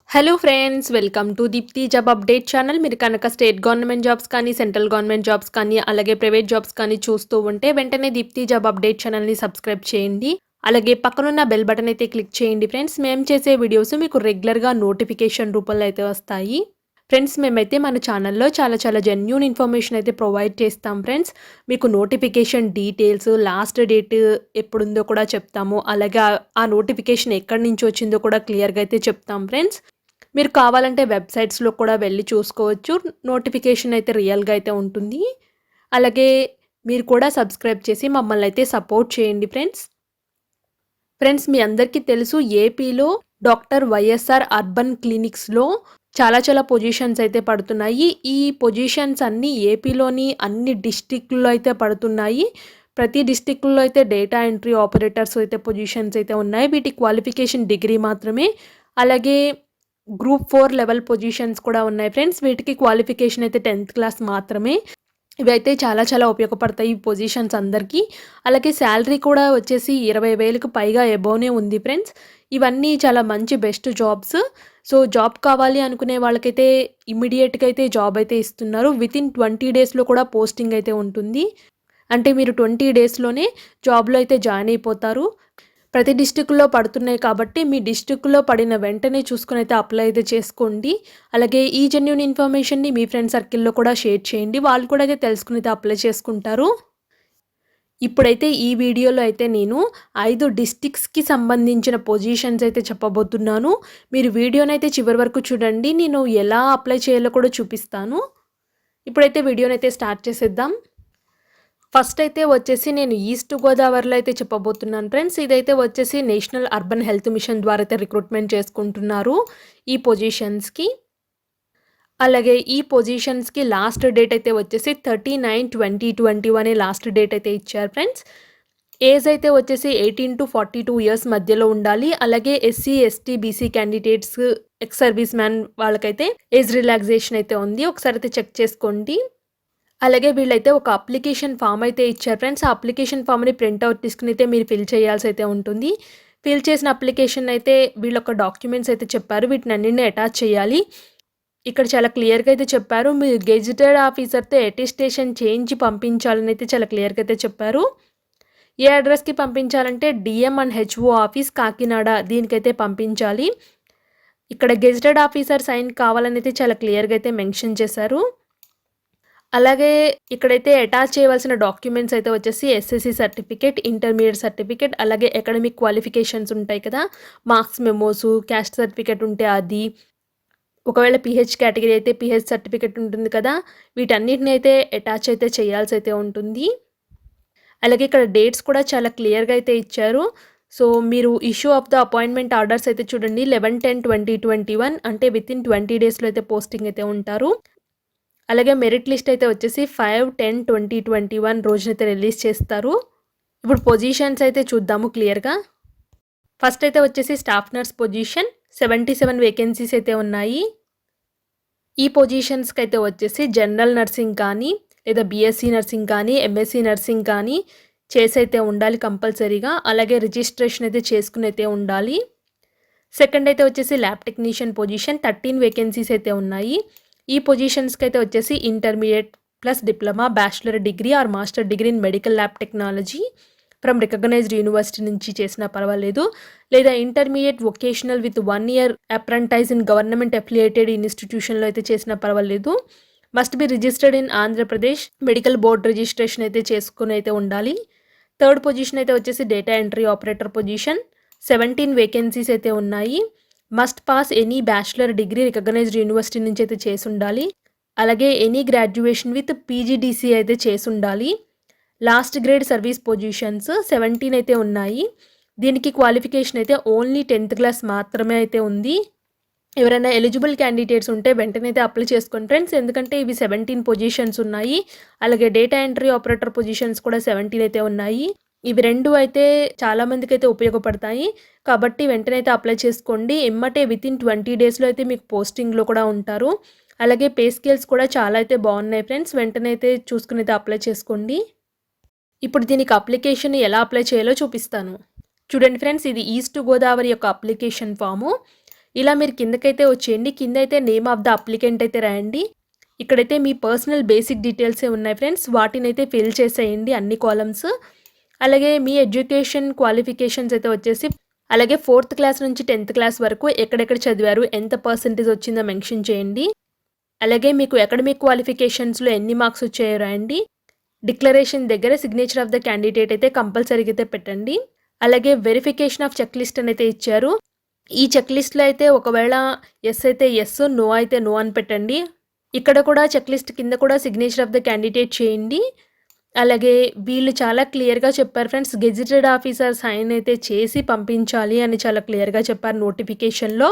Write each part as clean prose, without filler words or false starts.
Hello friends, welcome to Deepthi job update channel. మీరు కనుక state government jobs కానీ, central government jobs కానీ, అలాగే ప్రైవేట్ జాబ్స్ కానీ చూస్తూ ఉంటే వెంటనే దీప్తి జాబ్ అప్డేట్ ఛానల్ని సబ్స్క్రైబ్ చేయండి. అలాగే పక్కనున్న బెల్ బటన్ అయితే క్లిక్ చేయండి ఫ్రెండ్స్. మేము చేసే వీడియోస్ మీకు రెగ్యులర్గా నోటిఫికేషన్ రూపంలో అయితే వస్తాయి. ఫ్రెండ్స్, మేమైతే మన ఛానల్లో చాలా జెన్యూన్ ఇన్ఫర్మేషన్ అయితే ప్రొవైడ్ చేస్తాం ఫ్రెండ్స్. మీకు నోటిఫికేషన్ డీటెయిల్స్, లాస్ట్ డేట్ ఎప్పుడుందో కూడా చెప్తాము. అలాగే ఆ నోటిఫికేషన్ ఎక్కడి నుంచి వచ్చిందో కూడా క్లియర్గా అయితే చెప్తాం ఫ్రెండ్స్. మీరు కావాలంటే వెబ్సైట్స్లో కూడా వెళ్ళి చూసుకోవచ్చు. నోటిఫికేషన్ అయితే రియల్గా అయితే ఉంటుంది. అలాగే మీరు కూడా సబ్స్క్రైబ్ చేసి మమ్మల్ని అయితే సపోర్ట్ చేయండి ఫ్రెండ్స్. మీ అందరికీ తెలుసు, ఏపీలో డాక్టర్ వైఎస్ఆర్ అర్బన్ క్లినిక్స్లో చాలా పొజిషన్స్ అయితే పడుతున్నాయి. ఈ పొజిషన్స్ అన్నీ ఏపీలోని అన్ని డిస్టిక్ల్లో అయితే పడుతున్నాయి. ప్రతి డిస్టిక్లో అయితే డేటా ఎంట్రీ ఆపరేటర్స్ అయితే పొజిషన్స్ అయితే ఉన్నాయి. వీటి క్వాలిఫికేషన్ డిగ్రీ మాత్రమే. అలాగే గ్రూప్ 4 లెవెల్ పొజిషన్స్ కూడా ఉన్నాయి ఫ్రెండ్స్. వీటికి క్వాలిఫికేషన్ అయితే 10th క్లాస్ మాత్రమే. ఇవి అయితే చాలా ఉపయోగపడతాయి ఈ పొజిషన్స్ అందరికీ. అలాగే శాలరీ కూడా వచ్చేసి 20,000కు పైగా ఎబోవ్నే ఉంది ఫ్రెండ్స్. ఇవన్నీ చాలా మంచి బెస్ట్ జాబ్స్. సో జాబ్ కావాలి అనుకునే వాళ్ళకైతే ఇమ్మీడియట్గా అయితే జాబ్ అయితే ఇస్తున్నారు. వితిన్ 20 డేస్లో కూడా పోస్టింగ్ అయితే ఉంటుంది. అంటే మీరు 20 డేస్లోనే జాబ్లో అయితే జాయిన్ అయిపోతారు. ప్రతి డిస్టిక్లో పడుతున్నాయి కాబట్టి మీ డిస్టిక్లో పడిన వెంటనే చూసుకుని అయితే అప్లై అయితే చేసుకోండి. అలాగే ఈ జెన్యూన్ ఇన్ఫర్మేషన్ని మీ ఫ్రెండ్ సర్కిల్లో కూడా షేర్ చేయండి. వాళ్ళు కూడా అయితే తెలుసుకుని అయితే అప్లై చేసుకుంటారు. ఇప్పుడైతే ఈ వీడియోలో అయితే నేను 5 డిస్టిక్స్కి సంబంధించిన పొజిషన్స్ అయితే చెప్పబోతున్నాను. మీరు వీడియోనైతే చివరి వరకు చూడండి. నేను ఎలా అప్లై చేయాలో కూడా చూపిస్తాను. ఇప్పుడైతే వీడియోనైతే స్టార్ట్ చేసేద్దాం. ఫస్ట్ అయితే వచ్చేసి నేను ఈస్ట్ గోదావరిలో అయితే చెప్పబోతున్నాను ఫ్రెండ్స్. ఇదైతే వచ్చేసి నేషనల్ అర్బన్ హెల్త్ మిషన్ ద్వారా అయితే రిక్రూట్మెంట్ చేసుకుంటున్నారు ఈ పొజిషన్స్కి. అలాగే ఈ పొజిషన్స్కి లాస్ట్ డేట్ అయితే వచ్చేసి 30/9/2021 లాస్ట్ డేట్ అయితే ఇచ్చారు ఫ్రెండ్స్. ఏజ్ అయితే వచ్చేసి 18 to 42 ఇయర్స్ మధ్యలో ఉండాలి. అలాగే SC, ST, BC candidates, ex service man వాళ్ళకైతే ఏజ్ రిలాక్సేషన్ అయితే ఉంది. ఒకసారి అయితే చెక్ చేసుకోండి. అలాగే వీళ్ళైతే ఒక అప్లికేషన్ ఫామ్ అయితే ఇచ్చారు ఫ్రెండ్స్. ఆ అప్లికేషన్ ఫామ్ని ప్రింట్అవుట్ తీసుకుని అయితే మీరు ఫిల్ చేయాల్సి అయితే ఉంటుంది. ఫిల్ చేసిన అప్లికేషన్ అయితే వీళ్ళొక డాక్యుమెంట్స్ అయితే చెప్పారు. వీటిని అన్నింటినీ అటాచ్ చేయాలి. ఇక్కడ చాలా క్లియర్గా అయితే చెప్పారు. మీరు గెజిటెడ్ ఆఫీసర్తో అటెస్టేషన్ చేయించి పంపించాలని అయితే చాలా క్లియర్గా అయితే చెప్పారు. ఏ అడ్రస్కి పంపించాలంటే DM and HO office, Kakinada, దీనికైతే పంపించాలి. ఇక్కడ గెజిటెడ్ ఆఫీసర్ సైన్ కావాలని అయితే చాలా క్లియర్గా అయితే మెన్షన్ చేశారు. అలాగే ఇక్కడైతే అటాచ్ చేయవలసిన డాక్యుమెంట్స్ అయితే వచ్చేసి ఎస్ఎస్సి సర్టిఫికేట్, ఇంటర్మీడియట్ సర్టిఫికేట్, అలాగే అకాడమిక్ క్వాలిఫికేషన్స్ ఉంటాయి కదా, మార్క్స్ మెమోసు, క్యాస్ట్ సర్టిఫికేట్ ఉంటే అది, ఒకవేళ పిహెచ్ కేటగిరీ అయితే పిహెచ్ సర్టిఫికేట్ ఉంటుంది కదా, వీటన్నిటిని అయితే అటాచ్ అయితే చేయాల్సి అయితే ఉంటుంది. అలాగే ఇక్కడ డేట్స్ కూడా చాలా క్లియర్గా అయితే ఇచ్చారు. సో మీరు issue of the appointment orders అయితే చూడండి. 11/10/2021 అంటే వితిన్ 20 డేస్లో అయితే పోస్టింగ్ అయితే ఉంటారు. అలాగే మెరిట్ లిస్ట్ అయితే వచ్చేసి 5/10/2021 రోజునైతే రిలీజ్ చేస్తారు. ఇప్పుడు పొజిషన్స్ అయితే చూద్దాము క్లియర్గా. ఫస్ట్ అయితే వచ్చేసి స్టాఫ్ నర్స్ పొజిషన్ 77 వేకెన్సీస్ అయితే ఉన్నాయి. ఈ పొజిషన్స్కి అయితే వచ్చేసి జనరల్ నర్సింగ్ కానీ, లేదా బీఎస్సీ నర్సింగ్ కానీ, ఎంఎస్సీ నర్సింగ్ కానీ చేసైతే ఉండాలి కంపల్సరీగా. అలాగే రిజిస్ట్రేషన్ అయితే చేసుకుని అయితే ఉండాలి. సెకండ్ అయితే వచ్చేసి ల్యాబ్ టెక్నీషియన్ పొజిషన్ 13 వేకెన్సీస్ అయితే ఉన్నాయి. ఈ పొజిషన్స్కి అయితే వచ్చేసి intermediate plus diploma, bachelor degree or master degree in medical lab technology from recognised university నుంచి చేసినా పర్వాలేదు, లేదా intermediate vocational with 1 year అప్రెంటైజ్ in government affiliated ఇన్స్టిట్యూషన్లో అయితే చేసినా పర్వాలేదు. Must be registered in Andhra Pradesh medical board registration అయితే చేసుకుని అయితే ఉండాలి. థర్డ్ పొజిషన్ అయితే వచ్చేసి data entry operator position 17 vacancies అయితే ఉన్నాయి. Must pass any bachelor degree recognised university నుంచి అయితే చేసి ఉండాలి. అలాగే ఎనీ గ్రాడ్యుయేషన్ విత్ పీజీడీసీ అయితే చేసి ఉండాలి. లాస్ట్ గ్రేడ్ సర్వీస్ పొజిషన్స్ 17 అయితే ఉన్నాయి. దీనికి క్వాలిఫికేషన్ అయితే ఓన్లీ 10th క్లాస్ మాత్రమే అయితే ఉంది. ఎవరైనా ఎలిజిబుల్ క్యాండిడేట్స్ ఉంటే వెంటనే అయితే అప్లై చేసుకోండి ఫ్రెండ్స్, ఎందుకంటే ఇవి 17 పొజిషన్స్ ఉన్నాయి. అలాగే డేటా ఎంట్రీ ఆపరేటర్ పొజిషన్స్ కూడా 17 అయితే ఉన్నాయి. ఇవి రెండు అయితే చాలామందికి అయితే ఉపయోగపడతాయి కాబట్టి వెంటనే అయితే అప్లై చేసుకోండి. ఎమ్మటే వితిన్ 20 డేస్లో అయితే మీకు పోస్టింగ్లో కూడా ఉంటారు. అలాగే పే స్కేల్స్ కూడా చాలా అయితే బాగున్నాయి ఫ్రెండ్స్, వెంటనే అయితే చూసుకుని అయితే అప్లై చేసుకోండి. ఇప్పుడు దీనికి అప్లికేషన్ ఎలా అప్లై చేయాలో చూపిస్తాను. చూడండి ఫ్రెండ్స్, ఇది ఈస్ట్ గోదావరి యొక్క అప్లికేషన్ ఫాము. ఇలా మీరు కిందకైతే వచ్చేయండి. కింద అయితే నేమ్ ఆఫ్ ద అప్లికెంట్ అయితే రాయండి. ఇక్కడైతే మీ పర్సనల్ బేసిక్ డీటెయిల్సే ఉన్నాయి ఫ్రెండ్స్. వాటినైతే ఫిల్ చేసేయండి అన్ని కాలమ్స్. అలాగే మీ ఎడ్యుకేషన్ క్వాలిఫికేషన్స్ అయితే వచ్చేసి అలాగే 4th క్లాస్ నుంచి 10th క్లాస్ వరకు ఎక్కడెక్కడ చదివారు, ఎంత పర్సెంటేజ్ వచ్చిందో మెన్షన్ చేయండి. అలాగే మీకు అకాడమిక్ క్వాలిఫికేషన్స్‌లో ఎన్ని మార్క్స్ వచ్చాయో రాయండి. డిక్లరేషన్ దగ్గర సిగ్నేచర్ ఆఫ్ ద క్యాండిడేట్ అయితే కంపల్సరీగా అయితే పెట్టండి. అలాగే వెరిఫికేషన్ ఆఫ్ చెక్ లిస్ట్ అని అయితే ఇచ్చారు. ఈ చెక్ లిస్ట్‌లో అయితే ఒకవేళ యెస్ అయితే యెస్, నో అయితే నో అని పెట్టండి. ఇక్కడ కూడా చెక్ లిస్ట్ కింద కూడా సిగ్నేచర్ ఆఫ్ ద క్యాండిడేట్ చేయండి. అలాగే వీళ్ళు చాలా క్లియర్‌గా చెప్పారు ఫ్రెండ్స్. గెజిటెడ్ ఆఫీసర్ సైన్ అయితే చేసి పంపించాలి అని చాలా క్లియర్‌గా చెప్పారు నోటిఫికేషన్‌లో.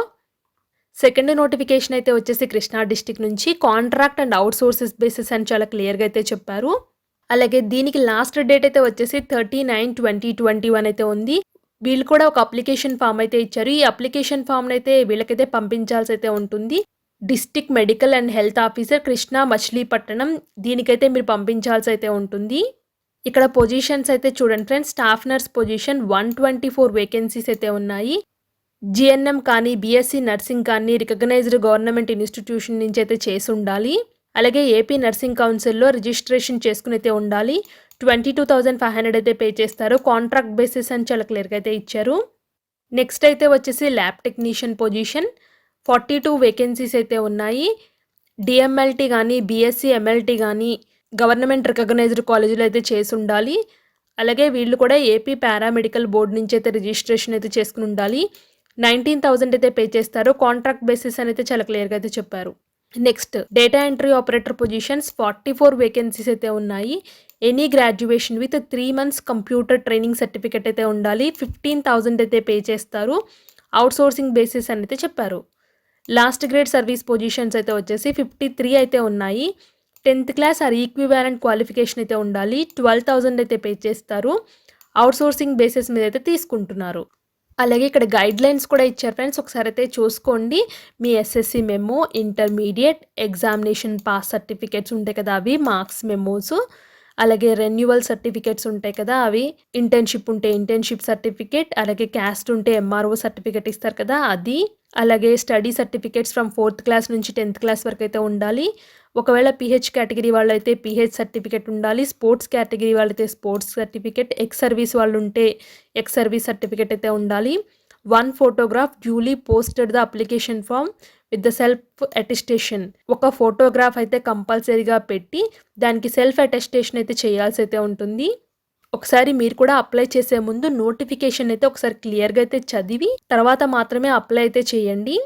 సెకండ్ నోటిఫికేషన్ అయితే వచ్చేసి కృష్ణా డిస్ట్రిక్ట్ నుంచి contract and out sources basis అని చాలా క్లియర్‌గా అయితే చెప్పారు. అలాగే దీనికి లాస్ట్ డేట్ అయితే వచ్చేసి 30/9/2021 అయితే ఉంది. వీళ్ళు కూడా ఒక అప్లికేషన్ ఫామ్ అయితే ఇచ్చారు. ఈ అప్లికేషన్ ఫామ్‌ని అయితే వీళ్ళకైతే పంపించాల్సి అయితే ఉంటుంది. District medical and health officer Krishna Machilipatnam దీనికైతే మీరు పంపించాల్సి అయితే ఉంటుంది. ఇక్కడ పొజిషన్స్ అయితే చూడండి friends. Staff nurse position 124 vacancies అయితే ఉన్నాయి. జీఎన్ఎం కానీ, బీఎస్సీ నర్సింగ్ కానీ రికగ్నైజ్డ్ గవర్నమెంట్ ఇన్స్టిట్యూషన్ నుంచి అయితే చేసి ఉండాలి. అలాగే ఏపీ నర్సింగ్ కౌన్సిల్‌లో రిజిస్ట్రేషన్ చేసుకుని అయితే ఉండాలి. 22,500 అయితే పే చేస్తారు. కాంట్రాక్ట్ బేసిస్ అని చాలా క్లియర్‌గా అయితే ఇచ్చారు. నెక్స్ట్ అయితే వచ్చేసి ల్యాబ్ టెక్నీషియన్ పొజిషన్ 42 వేకెన్సీస్ అయితే ఉన్నాయి. డిఎంఎల్టీ కానీ, బీఎస్సీ ఎంఎల్టీ కానీ గవర్నమెంట్ రికగ్నైజ్డ్ కాలేజీలో అయితే చేసి ఉండాలి. అలాగే వీళ్ళు కూడా ఏపీ పారామెడికల్ బోర్డు నుంచి అయితే రిజిస్ట్రేషన్ అయితే చేసుకుని ఉండాలి. 19,000 అయితే పే చేస్తారు. కాంట్రాక్ట్ బేసిస్ అని అయితే చాలా క్లియర్‌గా అయితే చెప్పారు. Next data entry operator positions 44 vacancies అయితే ఉన్నాయి. Any graduation with 3 months computer training certificate అయితే ఉండాలి. 15,000 అయితే పే చేస్తారు. అవుట్సోర్సింగ్ బేసిస్ అని అయితే చెప్పారు. లాస్ట్ గ్రేడ్ సర్వీస్ పొజిషన్స్ అయితే వచ్చేసి 53 అయితే ఉన్నాయి. 10th class are equivalent qualification అయితే ఉండాలి. 12,000 అయితే పే చేస్తారు. అవుట్సోర్సింగ్ బేసిస్ మీద అయితే తీసుకుంటున్నారు. అలాగే ఇక్కడ గైడ్లైన్స్ కూడా ఇచ్చారు ఫ్రెండ్స్. ఒకసారి అయితే చూసుకోండి. మీ SSC memo, intermediate examination pass certificates ఉంటాయి కదా అవి, మార్క్స్ మెమోస్, అలాగే రెన్యువల్ సర్టిఫికేట్స్ ఉంటాయి కదా అవి, ఇంటర్న్షిప్ ఉంటే ఇంటర్న్షిప్ సర్టిఫికేట్, అలాగే క్యాస్ట్ ఉంటే ఎంఆర్ఓ సర్టిఫికేట్ ఇస్తారు కదా అది, అలాగే study certificates from 4th class నుంచి 10th క్లాస్ వరకు అయితే ఉండాలి. ఒకవేళ పీహెచ్ కేటగిరీ వాళ్ళైతే పీహెచ్ సర్టిఫికేట్ ఉండాలి. స్పోర్ట్స్ కేటగిరీ వాళ్ళైతే స్పోర్ట్స్ సర్టిఫికేట్, ఎక్స్ సర్వీస్ వాళ్ళు ఉంటే ఎక్స్ సర్వీస్ సర్టిఫికేట్ అయితే ఉండాలి. 1 photograph duly posted the application form with the self attestation. ఒక ఫోటోగ్రాఫ్ అయితే కంపల్సరీగా పెట్టి దానికి సెల్ఫ్ అటెస్టేషన్ అయితే చేయాల్సి అయితే ఉంటుంది. ఒకసారి మీరు కూడా అప్లై చేసే ముందు నోటిఫికేషన్ అయితే ఒకసారి క్లియర్‌గా అయితే చదివి తర్వాత మాత్రమే అప్లై అయితే చేయండి.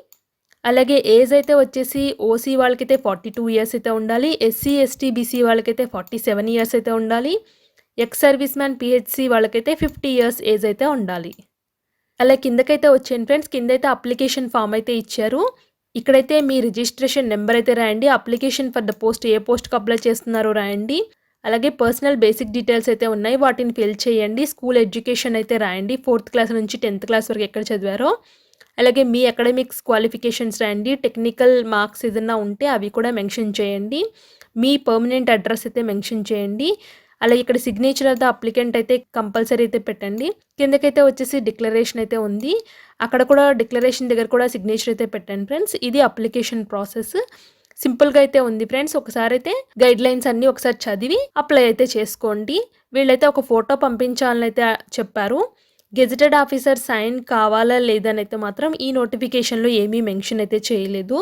అలాగే ఏజ్ అయితే వచ్చేసి ఓసీ వాళ్ళకైతే 42 ఇయర్స్ అయితే ఉండాలి. ఎస్సీ, ఎస్టీ, బీసీ వాళ్ళకైతే 47 ఇయర్స్ అయితే ఉండాలి. ఎక్స్ సర్వీస్ మ్యాన్ పీహెచ్‌సీ వాళ్ళకైతే 50 ఇయర్స్ ఏజ్ అయితే ఉండాలి. అలా కిందకైతే వచ్చేయండి ఫ్రెండ్స్. కిందైతే అప్లికేషన్ ఫామ్ అయితే ఇచ్చారు. ఇక్కడైతే మీ రిజిస్ట్రేషన్ నెంబర్ అయితే రాయండి. అప్లికేషన్ ఫర్ ద పోస్ట్ ఏ పోస్ట్‌కి అప్లై చేస్తున్నారో రాయండి. అలాగే పర్సనల్ బేసిక్ డీటెయిల్స్ అయితే ఉన్నాయి. వాటిని ఫిల్ చేయండి. స్కూల్ ఎడ్యుకేషన్ అయితే రాయండి. 4th క్లాస్ నుంచి 10th క్లాస్ వరకు ఎక్కడ చదివారో. అలాగే మీ అకాడమిక్స్ క్వాలిఫికేషన్స్ రాయండి. టెక్నికల్ మార్క్స్ ఏదైనా ఉంటే అవి కూడా మెన్షన్ చేయండి. మీ పర్మనెంట్ అడ్రస్ అయితే మెన్షన్ చేయండి. అలాగే ఇక్కడ సిగ్నేచర్ ఆఫ్ ద అప్లికెంట్ అయితే కంపల్సరీ అయితే పెట్టండి. కిందకైతే వచ్చేసి డిక్లరేషన్ అయితే ఉంది. అక్కడ కూడా డిక్లరేషన్ దగ్గర కూడా సిగ్నేచర్ అయితే పెట్టండి ఫ్రెండ్స్. ఇది అప్లికేషన్ ప్రాసెస్. సింపుల్‌గా అయితే ఉంది ఫ్రెండ్స్. ఒకసారి అయితే గైడ్లైన్స్ అన్నీ ఒకసారి చదివి అప్లై అయితే చేసుకోండి. వీళ్ళైతే ఒక ఫోటో పంపించాలని అయితే చెప్పారు. గెజిటెడ్ ఆఫీసర్ సైన్ కావాలా లేదని అయితే మాత్రం ఈ నోటిఫికేషన్‌లో ఏమీ మెన్షన్ అయితే చేయలేదు.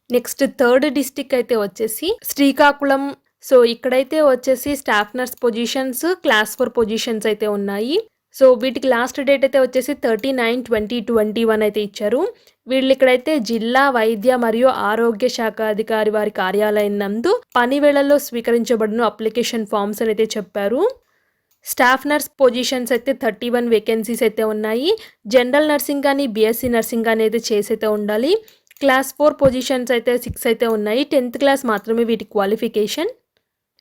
నెక్స్ట్ థర్డ్ డిస్ట్రిక్ట్ అయితే వచ్చేసి శ్రీకాకుళం. సో ఇక్కడైతే వచ్చేసి staff nurse positions, class 4 positions అయితే ఉన్నాయి. సో వీటికి లాస్ట్ డేట్ అయితే వచ్చేసి 30/9/2021 అయితే ఇచ్చారు. వీళ్ళు ఇక్కడైతే జిల్లా వైద్య మరియు ఆరోగ్య శాఖ అధికారి వారి కార్యాలయం నందు పని వేళల్లో స్వీకరించబడిన అప్లికేషన్ ఫామ్స్ అని అయితే చెప్పారు. స్టాఫ్ నర్స్ పొజిషన్స్ అయితే 31 వేకెన్సీస్ అయితే ఉన్నాయి. జనరల్ నర్సింగ్ కానీ, బీఎస్సీ నర్సింగ్ కానీ అయితే చేసి అయితే ఉండాలి. క్లాస్ 4 పొజిషన్స్ అయితే 6 అయితే ఉన్నాయి. 10th క్లాస్ మాత్రమే వీటి క్వాలిఫికేషన్.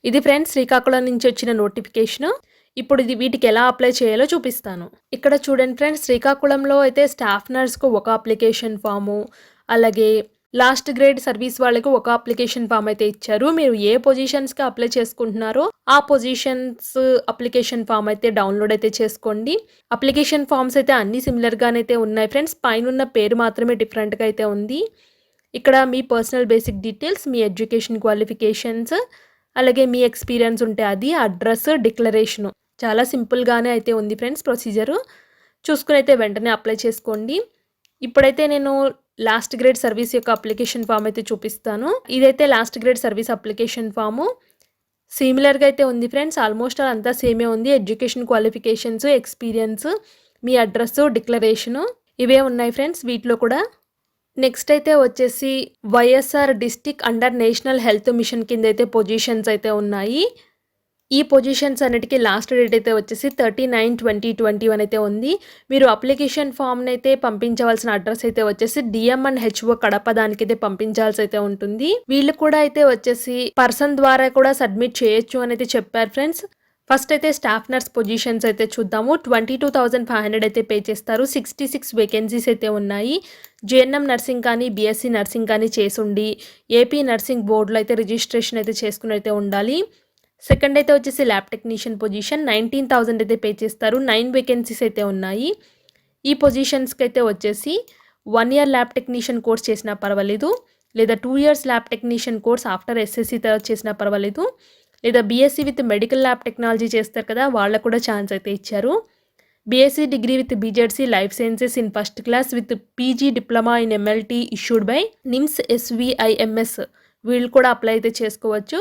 ఇది ఫ్రెండ్స్ శ్రీకాకుళం నుంచి వచ్చిన నోటిఫికేషన్. ఇప్పుడు ఇది వీటికి ఎలా అప్లై చేయాలో చూపిస్తాను. ఇక్కడ చూడండి ఫ్రెండ్స్, శ్రీకాకుళంలో అయితే స్టాఫ్ నర్స్‌కు ఒక అప్లికేషన్ ఫాము, అలాగే లాస్ట్ గ్రేడ్ సర్వీస్ వాళ్ళకి ఒక అప్లికేషన్ ఫామ్ అయితే ఇచ్చారు. మీరు ఏ పొజిషన్స్‌కి అప్లై చేసుకుంటున్నారో ఆ పొజిషన్స్ అప్లికేషన్ ఫామ్ అయితే డౌన్‌లోడ్ అయితే చేసుకోండి. అప్లికేషన్ ఫామ్స్ అయితే అన్నీ సిమిలర్‌గానైతే ఉన్నాయి ఫ్రెండ్స్. పైనున్న పేరు మాత్రమే డిఫరెంట్‌గా అయితే ఉంది. ఇక్కడ మీ పర్సనల్ బేసిక్ డీటెయిల్స్, మీ ఎడ్యుకేషన్ క్వాలిఫికేషన్స్, అలాగే మీ ఎక్స్‌పీరియన్స్ ఉంటే అది, అడ్రస్, డిక్లరేషను. చాలా సింపుల్‌గానే అయితే ఉంది ఫ్రెండ్స్ ప్రొసీజరు. చూసుకొని అయితే వెంటనే అప్లై చేసుకోండి. ఇప్పుడైతే నేను లాస్ట్ గ్రేడ్ సర్వీస్ యొక్క అప్లికేషన్ ఫామ్ అయితే చూపిస్తాను. ఇదైతే last grade service application form. సిమిలర్‌గా అయితే ఉంది ఫ్రెండ్స్. ఆల్మోస్ట్ అంతా సేమే ఉంది. ఎడ్యుకేషన్ క్వాలిఫికేషన్స్, ఎక్స్‌పీరియన్స్, మీ అడ్రస్సు, డిక్లరేషను ఇవే ఉన్నాయి ఫ్రెండ్స్ వీటిలో కూడా. నెక్స్ట్ అయితే వచ్చేసి YSR district under national health mission కింద అయితే పొజిషన్స్ అయితే ఉన్నాయి. ఈ పొజిషన్స్ అన్నిటికీ లాస్ట్ డేట్ అయితే వచ్చేసి 39/20/21 అయితే ఉంది. మీరు అప్లికేషన్ ఫామ్‌ని అయితే పంపించవలసిన అడ్రస్ అయితే వచ్చేసి డిఎంఎన్హెచ్ఓ కడప దానికైతే పంపించాల్సి అయితే ఉంటుంది. వీళ్ళు కూడా అయితే వచ్చేసి పర్సన్ ద్వారా కూడా సబ్మిట్ చేయొచ్చు అని అయితే చెప్పారు ఫ్రెండ్స్. ఫస్ట్ అయితే స్టాఫ్ నర్స్ పొజిషన్స్ అయితే చూద్దాము. 22,500 అయితే పే చేస్తారు. 66 వేకెన్సీస్ అయితే ఉన్నాయి. జేఎన్ఎం నర్సింగ్ కానీ, బీఎస్సీ నర్సింగ్ కానీ చేసుండి, ఏపీ నర్సింగ్ బోర్డులో అయితే రిజిస్ట్రేషన్ అయితే చేసుకుని అయితే ఉండాలి. సెకండ్ అయితే వచ్చేసి ల్యాబ్ టెక్నీషియన్ పొజిషన్ 19,000 అయితే పే చేస్తారు. 9 వేకెన్సీస్ అయితే ఉన్నాయి. ఈ పొజిషన్స్కి అయితే వచ్చేసి 1 ఇయర్ ల్యాబ్ టెక్నీషియన్ కోర్స్ చేసినా పర్వాలేదు, లేదా 2 years lab technician course after SSC తర్వాత చేసినా పర్వాలేదు, లేదా BSc with medical lab technology చేస్తారు కదా, వాళ్ళకు కూడా ఛాన్స్ అయితే ఇచ్చారు. BSc degree with BZC life sciences in first class with PG diploma in MLT issued by NIMS SVIMS వీళ్ళు కూడా అప్లై అయితే చేసుకోవచ్చు.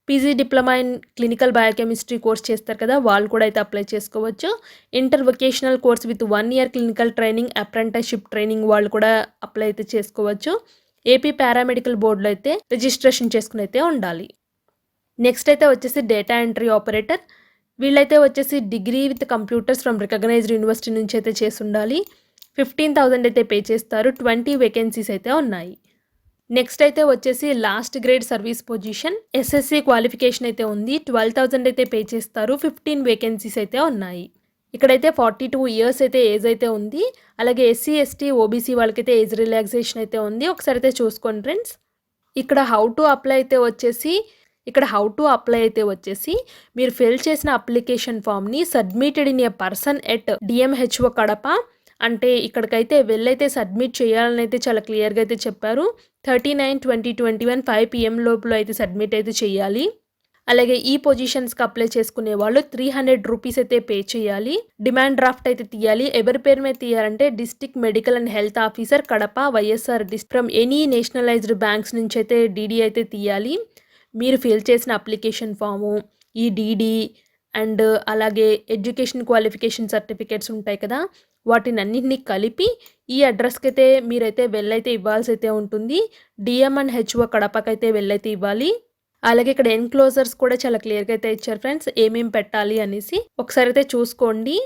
PG diploma in clinical biochemistry course చేస్తారు కదా, వాళ్ళు కూడా అయితే అప్లై చేసుకోవచ్చు. Inter vocational course with 1 year clinical training, apprenticeship training వాళ్ళు కూడా అప్లై అయితే చేసుకోవచ్చు. ఏపీ పారామెడికల్ బోర్డులో అయితే రిజిస్ట్రేషన్ చేసుకుని అయితే ఉండాలి. నెక్స్ట్ అయితే వచ్చేసి డేటా ఎంట్రీ ఆపరేటర్. వీళ్ళైతే వచ్చేసి degree with computers from recognised university నుంచి అయితే చేసి ఉండాలి. 15,000 అయితే పే చేస్తారు. 20 వేకెన్సీస్ అయితే ఉన్నాయి. నెక్స్ట్ అయితే వచ్చేసి last grade service position SSC qualification అయితే ఉంది. 12,000 అయితే పే చేస్తారు. 15 వేకెన్సీస్ అయితే ఉన్నాయి. ఇక్కడైతే 42 ఇయర్స్ అయితే ఏజ్ అయితే ఉంది. అలాగే ఎస్సీ, ఎస్టీ, ఓబీసీ వాళ్ళకైతే ఏజ్ రిలాక్సేషన్ అయితే ఉంది. ఒకసారి అయితే చూసుకోండి ఫ్రెండ్స్. ఇక్కడ హౌ టు అప్లై అయితే వచ్చేసి మీరు ఫిల్ చేసిన అప్లికేషన్ ఫామ్ని submitted in a person at DMHO Kadapa అంటే ఇక్కడికైతే వెళ్ళైతే సబ్మిట్ చేయాలని అయితే చాలా క్లియర్గా అయితే చెప్పారు. 39/20/21 5 PM లోపల అయితే సబ్మిట్ అయితే చేయాలి. అలాగే ఈ పొజిషన్స్కి అప్లై చేసుకునే వాళ్ళు 300 రూపీస్ అయితే పే చేయాలి. డిమాండ్ డ్రాఫ్ట్ అయితే తీయాలి. ఎవరి పేరు మీద తీయాలంటే district medical and health officer Kadapa YSR from any nationalised banks నుంచి అయితే డీడీ అయితే తీయాలి. మీరు ఫిల్ చేసిన అప్లికేషన్ ఫాము, ఈ డీడీ అండ్ అలాగే ఎడ్యుకేషన్ క్వాలిఫికేషన్ సర్టిఫికేట్స్ ఉంటాయి కదా, వాటిని అన్నింటినీ కలిపి ఈ అడ్రస్కి అయితే మీరైతే వెళ్ళైతే ఇవ్వాల్సి అయితే ఉంటుంది. డిఎంఎన్హెచ్ఓ కడపకైతే వెళ్ళైతే ఇవ్వాలి. అలాగే ఇక్కడ ఎన్క్లోజర్స్ కూడా చాలా క్లియర్గా అయితే ఇచ్చారు ఫ్రెండ్స్, ఏమేమి పెట్టాలి అనేసి ఒకసారి అయితే చూసుకోండి.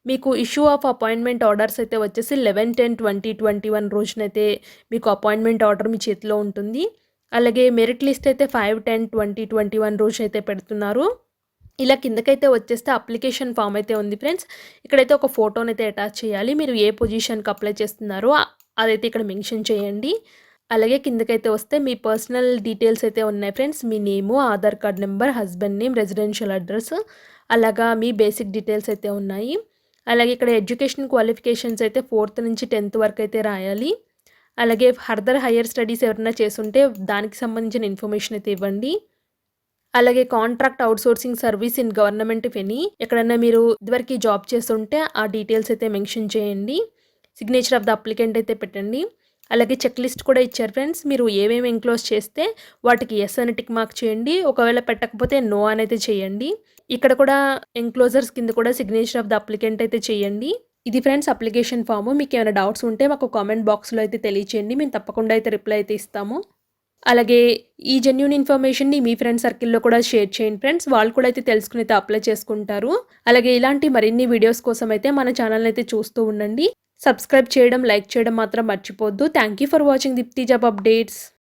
మీకు ఇష్యూ ఆఫ్ అపాయింట్మెంట్ ఆర్డర్స్ అయితే వచ్చేసి 11/10/2021 రోజునైతే మీకు అపాయింట్మెంట్ ఆర్డర్ మీ చేతిలో ఉంటుంది. అలాగే మెరిట్ లిస్ట్ అయితే 5/10/2021 రోజున అయితే పెడుతున్నారు. ఇలా కిందకైతే వచ్చేస్తే అప్లికేషన్ ఫామ్ అయితే ఉంది ఫ్రెండ్స్. ఇక్కడైతే ఒక ఫోటోని అయితే అటాచ్ చేయాలి. మీరు ఏ పొజిషన్కి అప్లై చేస్తున్నారో అదైతే ఇక్కడ మెన్షన్ చేయండి. అలాగే కిందకైతే వస్తే మీ పర్సనల్ డీటెయిల్స్ అయితే ఉన్నాయి ఫ్రెండ్స్. మీ name, Aadhaar card number, husband name, residential address, అలాగా మీ బేసిక్ డీటెయిల్స్ అయితే ఉన్నాయి. అలాగే ఇక్కడ ఎడ్యుకేషన్ క్వాలిఫికేషన్స్ అయితే 4th నుంచి 10th వరకు అయితే రాయాలి. అలాగే ఫర్దర్ హయ్యర్ స్టడీస్ ఎవరైనా చేస్తుంటే దానికి సంబంధించిన ఇన్ఫర్మేషన్ అయితే ఇవ్వండి. అలాగే contract outsourcing service in government if any ఎక్కడన్నా మీరు ఇదివరకు జాబ్ చేస్తుంటే ఆ డీటెయిల్స్ అయితే మెన్షన్ చేయండి. సిగ్నేచర్ ఆఫ్ ద అప్లికెంట్ అయితే పెట్టండి. అలాగే చెక్ లిస్ట్ కూడా ఇచ్చారు ఫ్రెండ్స్. మీరు ఏమేమి ఎంక్లోజ్ చేస్తే వాటికి ఎస్ అని టిక్ మార్క్ చేయండి. ఒకవేళ పెట్టకపోతే నో అని అయితే చేయండి. ఇక్కడ కూడా ఎంక్లోజర్స్ కింద కూడా సిగ్నేచర్ ఆఫ్ ద అప్లికెంట్ అయితే చేయండి. ఇది ఫ్రెండ్స్ అప్లికేషన్ ఫాము. మీకు ఏమైనా డౌట్స్ ఉంటే మాకు కామెంట్ బాక్స్లో అయితే తెలియచేయండి. మేము తప్పకుండా అయితే రిప్లై అయితే ఇస్తాము. అలాగే ఈ జెన్యూన్ ఇన్ఫర్మేషన్ని మీ ఫ్రెండ్ సర్కిల్లో కూడా షేర్ చేయండి ఫ్రెండ్స్. వాళ్ళు కూడా అయితే తెలుసుకుని అయితే అప్లై చేసుకుంటారు. అలాగే ఇలాంటి మరిన్ని వీడియోస్ కోసం అయితే మన ఛానల్ని అయితే చూస్తూ ఉండండి. సబ్స్క్రైబ్ చేయడం, లైక్ చేయడం మాత్రం మర్చిపోద్దు. Thank you for watching Deepti job updates.